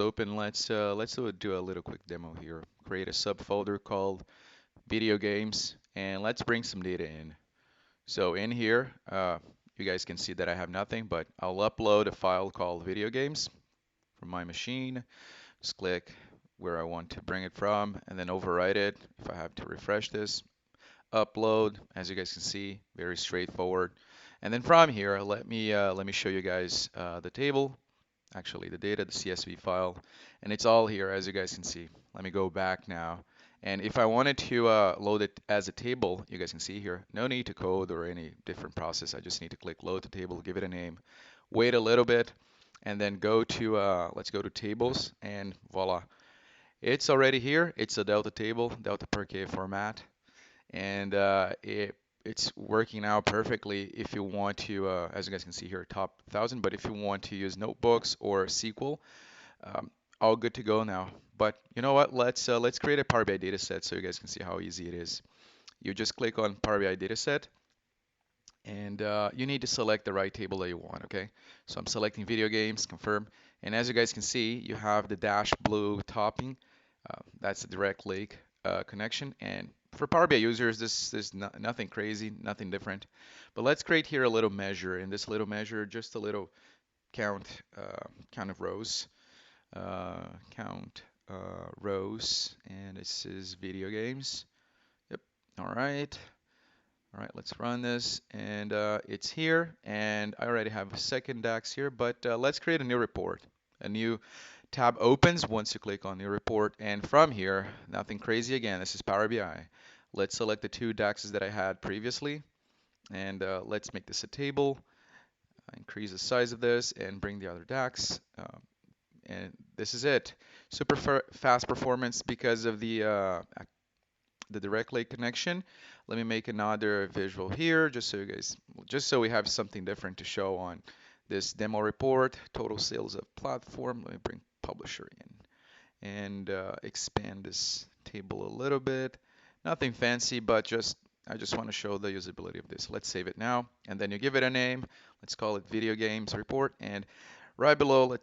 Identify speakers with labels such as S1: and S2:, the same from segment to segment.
S1: open. Do a little quick demo here. Create a subfolder called video games, and let's bring some data in. So in here, you guys can see that I have nothing, but I'll upload a file called video games from my machine. Just click where I want to bring it from, and then overwrite it. If I have to refresh this, upload. As you guys can see, very straightforward. And then from here, let me show you guys the table, actually the data, the CSV file, and it's all here as you guys can see. Let me go back now. And if I wanted to load it as a table, you guys can see here, no need to code or any different process. I just need to click load to table, give it a name, wait a little bit, and then let's go to tables, and voila. It's already here. It's a Delta table, Delta per K format, and it's working out perfectly if you want to, as you guys can see here, top 1,000. But if you want to use notebooks or SQL, um, all good to go now. But you know what? Let's create a Power BI dataset so you guys can see how easy it is. You just click on Power BI dataset, and you need to select the right table that you want. Okay, so I'm selecting video games, confirm, and as you guys can see, you have the dash blue topping. That's the direct lake connection, and for Power BI users, this is nothing crazy, nothing different. But let's create here a little measure. In this little measure, just a little count, count of rows, count rows, and this is video games. Yep. All right. All right, let's run this, and it's here, and I already have a second DAX here, but let's create a new report. A new tab opens once you click on new report, and from here, nothing crazy again, this is Power BI. Let's select the two DAXs that I had previously, and let's make this a table, increase the size of this, and bring the other DAX, and this is it. Super fast performance because of the direct lake connection. Let me make another visual here just so you guys, just so we have something different to show on this demo report. Total sales of platform. Let me bring publisher in and expand this table a little bit. Nothing fancy, but I just want to show the usability of this. Let's save it now, and then you give it a name. Let's call it video games report, and right below,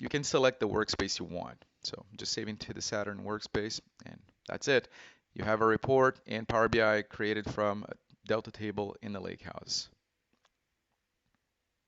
S1: you can select the workspace you want. So I'm just saving to the Saturn workspace, and that's it. You have a report in Power BI created from a Delta table in the Lakehouse.